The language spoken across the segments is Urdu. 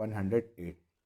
108।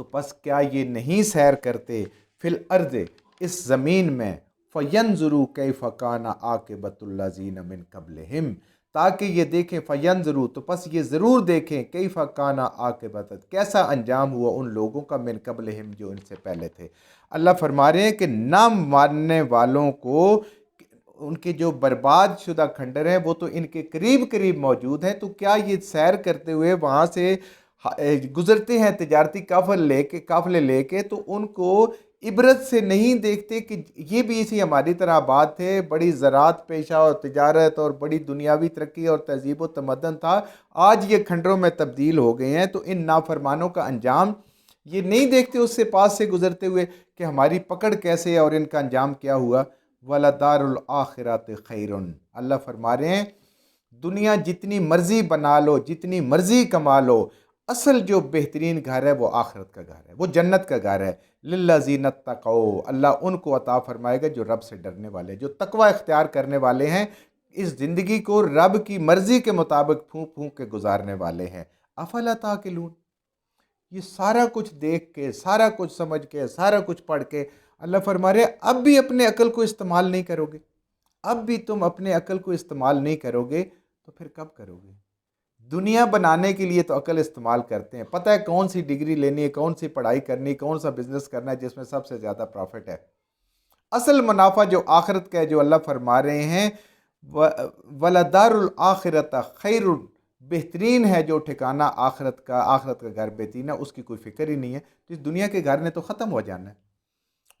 تو پس کیا یہ نہیں سیر کرتے فل ارض اس زمین میں، فینظروا کیف کان عاقبۃ الذین من قبلہم، تاکہ یہ دیکھیں، فینظروا تو پس یہ ضرور دیکھیں، کیف کان عاقبۃ کیسا انجام ہوا ان لوگوں کا، من قبلہم جو ان سے پہلے تھے۔ اللہ فرما رہے ہیں کہ نہ ماننے والوں کو ان کے جو برباد شدہ کھنڈر ہیں وہ تو ان کے قریب قریب موجود ہیں، تو کیا یہ سیر کرتے ہوئے وہاں سے گزرتے ہیں تجارتی قافلے لے کے، تو ان کو عبرت سے نہیں دیکھتے کہ یہ بھی اسی ہماری طرح آباد تھے، بڑی زراعت پیشہ اور تجارت اور بڑی دنیاوی ترقی اور تہذیب و تمدن تھا، آج یہ کھنڈروں میں تبدیل ہو گئے ہیں۔ تو ان نافرمانوں کا انجام یہ نہیں دیکھتے اس سے پاس سے گزرتے ہوئے کہ ہماری پکڑ کیسے ہے اور ان کا انجام کیا ہوا۔ وَلَدَارُ الْآخِرَةِ خَيْرٌ، اللہ فرما رہے ہیں دنیا جتنی مرضی بنا لو، جتنی مرضی کما لو، اصل جو بہترین گھر ہے وہ آخرت کا گھر ہے، وہ جنت کا گھر ہے۔ لِلَّذِينَ اتَّقَوْا، اللہ ان کو عطا فرمائے گا جو رب سے ڈرنے والے، جو تقوی اختیار کرنے والے ہیں، اس زندگی کو رب کی مرضی کے مطابق پھونک پھونک کے گزارنے والے ہیں۔ افلا تعقلون، یہ سارا کچھ دیکھ کے، سارا کچھ سمجھ کے، سارا کچھ پڑھ کے اللہ فرما رہے اب بھی اپنے عقل کو استعمال نہیں کرو گے، اب بھی تم اپنے عقل کو استعمال نہیں کرو گے تو پھر کب کرو گے؟ دنیا بنانے کے لیے تو عقل استعمال کرتے ہیں، پتہ ہے کون سی ڈگری لینی ہے، کون سی پڑھائی کرنی، کون سا بزنس کرنا ہے جس میں سب سے زیادہ پروفٹ ہے۔ اصل منافع جو آخرت کا ہے، جو اللہ فرما رہے ہیں وَلَدَارُ الْآخِرَةَ خَيْرٌ، بہترین ہے جو ٹھکانہ آخرت کا گھر بہترین ہے، اس کی کوئی فکر ہی نہیں ہے۔ تو اس دنیا کے گھر نے تو ختم ہو جانا ہے،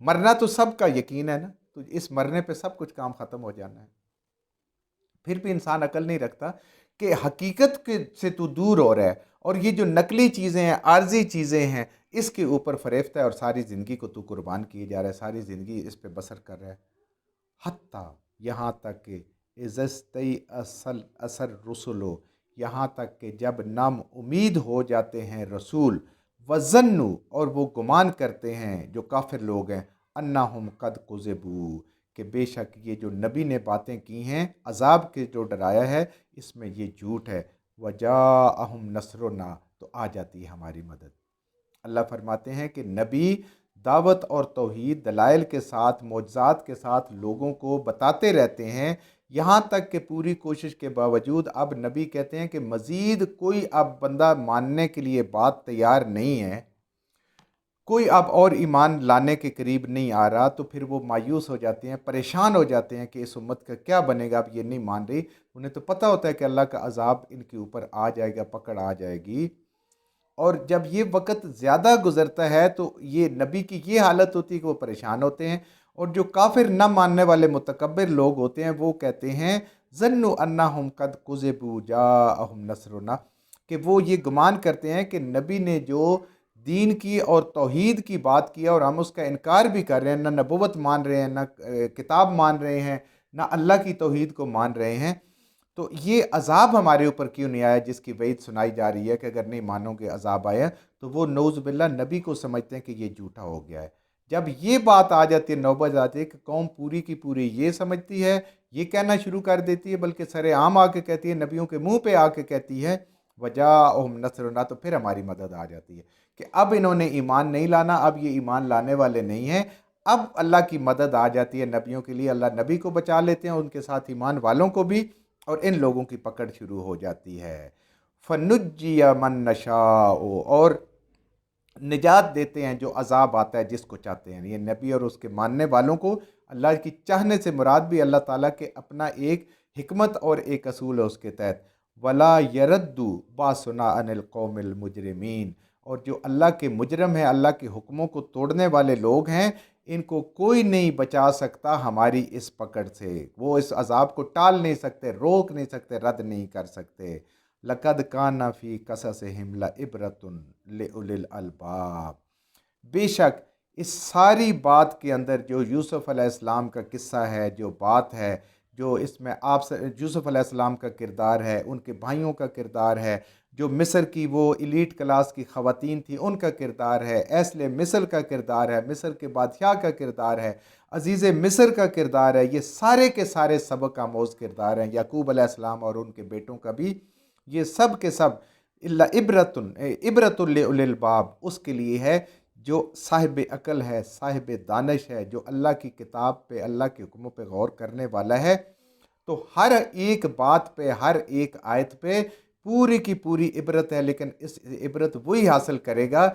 مرنا تو سب کا یقین ہے نا، تو اس مرنے پہ سب کچھ کام ختم ہو جانا ہے۔ پھر بھی انسان عقل نہیں رکھتا کہ حقیقت سے تو دور ہو رہا ہے، اور یہ جو نقلی چیزیں ہیں، عارضی چیزیں ہیں، اس کے اوپر فریفتہ ہے، اور ساری زندگی کو تو قربان کیے جا رہا ہے، ساری زندگی اس پہ بسر کر رہا ہے۔ حتیٰ، یہاں تک کہ اثر رسولو، یہاں تک کہ جب نام امید ہو جاتے ہیں رسول، وظنوا، اور وہ گمان کرتے ہیں جو کافر لوگ ہیں، انہم قد کذبوا، کہ بے شک یہ جو نبی نے باتیں کی ہیں، عذاب کے جو ڈرایا ہے، اس میں یہ جھوٹ ہے۔ وجاءہم نصرنا، تو آ جاتی ہے ہماری مدد۔ اللہ فرماتے ہیں کہ نبی دعوت اور توحید دلائل کے ساتھ، معجزات کے ساتھ لوگوں کو بتاتے رہتے ہیں، یہاں تک کہ پوری کوشش کے باوجود اب نبی کہتے ہیں کہ مزید کوئی اب بندہ ماننے کے لیے بات تیار نہیں ہے، کوئی اب اور ایمان لانے کے قریب نہیں آ رہا، تو پھر وہ مایوس ہو جاتے ہیں، پریشان ہو جاتے ہیں کہ اس امت کا کیا بنے گا، اب یہ نہیں مان رہی۔ انہیں تو پتہ ہوتا ہے کہ اللہ کا عذاب ان کے اوپر آ جائے گا، پکڑ آ جائے گی، اور جب یہ وقت زیادہ گزرتا ہے تو یہ نبی کی یہ حالت ہوتی ہے کہ وہ پریشان ہوتے ہیں، اور جو کافر نہ ماننے والے متکبر لوگ ہوتے ہیں وہ کہتے ہیں ظنوا انہم قد کذبوا جاءہم نصرنا، کہ وہ یہ گمان کرتے ہیں کہ نبی نے جو دین کی اور توحید کی بات کیا اور ہم اس کا انکار بھی کر رہے ہیں، نہ نبوت مان رہے ہیں، نہ کتاب مان رہے ہیں، نہ اللہ کی توحید کو مان رہے ہیں، تو یہ عذاب ہمارے اوپر کیوں نہیں آیا جس کی وعید سنائی جا رہی ہے کہ اگر نہیں مانو گے عذاب آیا، تو وہ نعوذ باللہ نبی کو سمجھتے ہیں کہ یہ جھوٹا ہو گیا ہے۔ جب یہ بات آ جاتی ہے، نوبت آتی ہے کہ قوم پوری کی پوری یہ سمجھتی ہے، یہ کہنا شروع کر دیتی ہے، بلکہ سر عام آ کے کہتی ہے، نبیوں کے منہ پہ آ کے کہتی ہے وجاءہم نصرنا، تو پھر ہماری مدد آ جاتی ہے کہ اب انہوں نے ایمان نہیں لانا، اب یہ ایمان لانے والے نہیں ہیں، اب اللہ کی مدد آ جاتی ہے نبیوں کے لیے، اللہ نبی کو بچا لیتے ہیں، ان کے ساتھ ایمان والوں کو بھی، اور ان لوگوں کی پکڑ شروع ہو جاتی ہے۔ فَنُجِّيَ مَن نَّشَاءُ، اور نجات دیتے ہیں جو عذاب آتا ہے جس کو چاہتے ہیں۔ یہ نبی اور اس کے ماننے والوں کو اللہ کی چاہنے سے مراد بھی اللہ تعالیٰ کے اپنا ایک حکمت اور ایک اصول ہے اس کے تحت۔ وَلَا يَرَدُّ بَأْسُنَا عَنِ الْقَوْمِ الْمُجْرِمِينَ، اور جو اللہ کے مجرم ہیں، اللہ کے حکموں کو توڑنے والے لوگ ہیں، ان کو کوئی نہیں بچا سکتا ہماری اس پکڑ سے، وہ اس عذاب کو ٹال نہیں سکتے، روک نہیں سکتے، رد نہیں کر سکتے۔ لَقَدْ كَانَ فِي قَصَصِهِمْ لَعِبْرَةٌ لِأُولِي الْأَلْبَابِ، بے شک اس ساری بات کے اندر جو یوسف علیہ السلام کا قصہ ہے، جو بات ہے، جو اس میں آپ سے یوسف علیہ السلام کا کردار ہے، ان کے بھائیوں کا کردار ہے، جو مصر کی وہ ایلیٹ کلاس کی خواتین تھیں ان کا کردار ہے، ایسل مصر کا کردار ہے، مصر کے بادشاہ کا کردار ہے، عزیز مصر کا کردار ہے، یہ سارے کے سارے سبق آموز کردار ہیں، یعقوب علیہ السلام اور ان کے بیٹوں کا بھی، یہ سب کے سب عبرۃ لِأُولِي الْأَلْبَابِ، اس کے لیے ہے جو صاحب عقل ہے، صاحب دانش ہے، جو اللہ کی کتاب پہ، اللہ کے حکموں پہ غور کرنے والا ہے، تو ہر ایک بات پہ، ہر ایک آیت پہ پوری کی پوری عبرت ہے، لیکن اس عبرت وہی حاصل کرے گا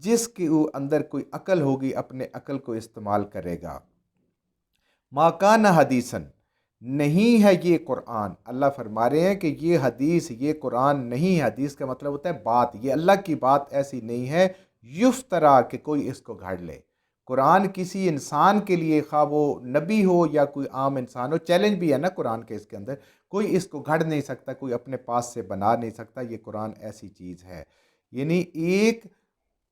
جس کے اندر کوئی عقل ہوگی، اپنے عقل کو استعمال کرے گا۔ ما کان حدیثاً، نہیں ہے یہ قرآن، اللہ فرما رہے ہیں کہ یہ حدیث، یہ قرآن نہیں ہے۔ حدیث کا مطلب ہوتا ہے بات، یہ اللہ کی بات ایسی نہیں ہے یفترا کہ کوئی اس کو گھڑ لے۔ قرآن کسی انسان کے لیے، خواہ وہ نبی ہو یا کوئی عام انسان ہو، چیلنج بھی ہے نا قرآن کے اس کے اندر، کوئی اس کو گھڑ نہیں سکتا، کوئی اپنے پاس سے بنا نہیں سکتا، یہ قرآن ایسی چیز ہے۔ یعنی ایک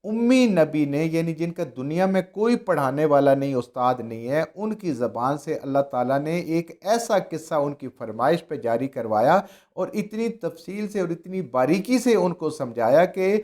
امی نبی نے، یعنی جن کا دنیا میں کوئی پڑھانے والا نہیں، استاد نہیں ہے، ان کی زبان سے اللہ تعالیٰ نے ایک ایسا قصہ ان کی فرمائش پہ جاری کروایا اور اتنی تفصیل سے اور اتنی باریکی سے ان کو سمجھایا کہ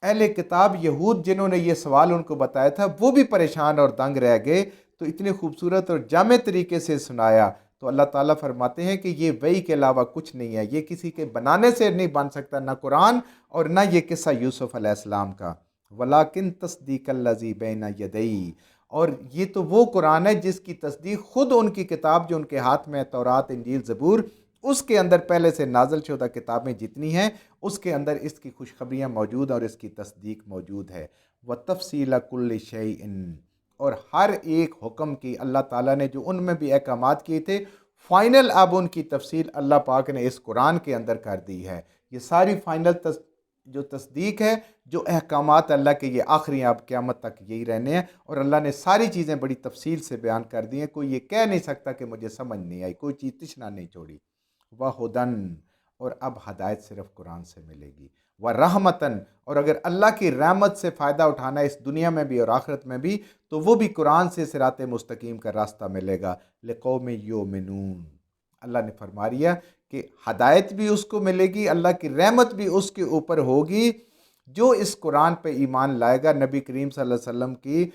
اہل کتاب یہود جنہوں نے یہ سوال ان کو بتایا تھا وہ بھی پریشان اور دنگ رہ گئے۔ تو اتنے خوبصورت اور جامع طریقے سے سنایا۔ تو اللہ تعالیٰ فرماتے ہیں کہ یہ وحی کے علاوہ کچھ نہیں ہے، یہ کسی کے بنانے سے نہیں بن سکتا، نہ قرآن اور نہ یہ قصہ یوسف علیہ السلام کا۔ وَلَٰكِن تَصْدِيقَ الَّذِي بَيْنَ يَدَيْهِ، اور یہ تو وہ قرآن ہے جس کی تصدیق خود ان کی کتاب جو ان کے ہاتھ میں ہے، تورات، انجیل، زبور، اس کے اندر پہلے سے نازل شدہ کتابیں جتنی ہیں اس کے اندر اس کی خوشخبریاں موجود اور اس کی تصدیق موجود ہے۔ وَتَفْصِيلَ كُلِّ شَيْءٍ، اور ہر ایک حکم کی اللہ تعالیٰ نے جو ان میں بھی احکامات کیے تھے، فائنل اب ان کی تفصیل اللہ پاک نے اس قرآن کے اندر کر دی ہے۔ یہ ساری فائنل جو تصدیق ہے، جو احکامات اللہ کے، یہ آخری اب قیامت تک یہی رہنے ہیں، اور اللہ نے ساری چیزیں بڑی تفصیل سے بیان کر دی ہیں۔ کوئی یہ کہہ نہیں سکتا کہ مجھے سمجھ نہیں آئی، کوئی چیز تشنا نہیں چھوڑی۔ وَہُدًى، اور اب ہدایت صرف قرآن سے ملے گی۔ وَرَحْمَةً، اور اگر اللہ کی رحمت سے فائدہ اٹھانا ہے اس دنیا میں بھی اور آخرت میں بھی، تو وہ بھی قرآن سے صراط مستقیم کا راستہ ملے گا۔ لِقَوْمٍ يُؤْمِنُونَ، اللہ نے فرما دیا کہ ہدایت بھی اس کو ملے گی، اللہ کی رحمت بھی اس کے اوپر ہوگی جو اس قرآن پہ ایمان لائے گا، نبی کریم صلی اللہ علیہ وسلم کی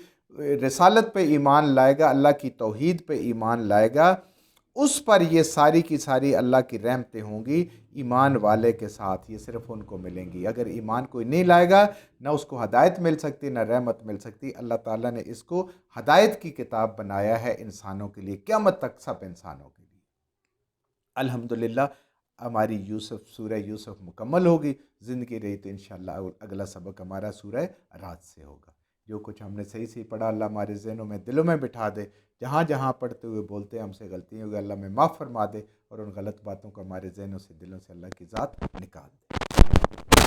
رسالت پہ ایمان لائے گا، اللہ کی توحید پہ ایمان لائے گا، اس پر یہ ساری کی ساری اللہ کی رحمتیں ہوں گی ایمان والے کے ساتھ، یہ صرف ان کو ملیں گی۔ اگر ایمان کوئی نہیں لائے گا، نہ اس کو ہدایت مل سکتی، نہ رحمت مل سکتی۔ اللہ تعالیٰ نے اس کو ہدایت کی کتاب بنایا ہے انسانوں کے لیے، قیامت تک سب انسانوں کے لیے۔ الحمدللہ ہماری سورہ یوسف مکمل ہوگی، زندگی رہی تو انشاءاللہ اگلا سبق ہمارا سورہ رات سے ہوگا۔ جو کچھ ہم نے صحیح پڑھا اللہ ہمارے ذہنوں میں، دلوں میں بٹھا دے۔ جہاں جہاں پڑھتے ہوئے بولتے ہم سے غلطیاں ہوگی، اللہ میں معاف فرما دے، اور ان غلط باتوں کو ہمارے ذہنوں سے، دلوں سے اللہ کی ذات نکال دے۔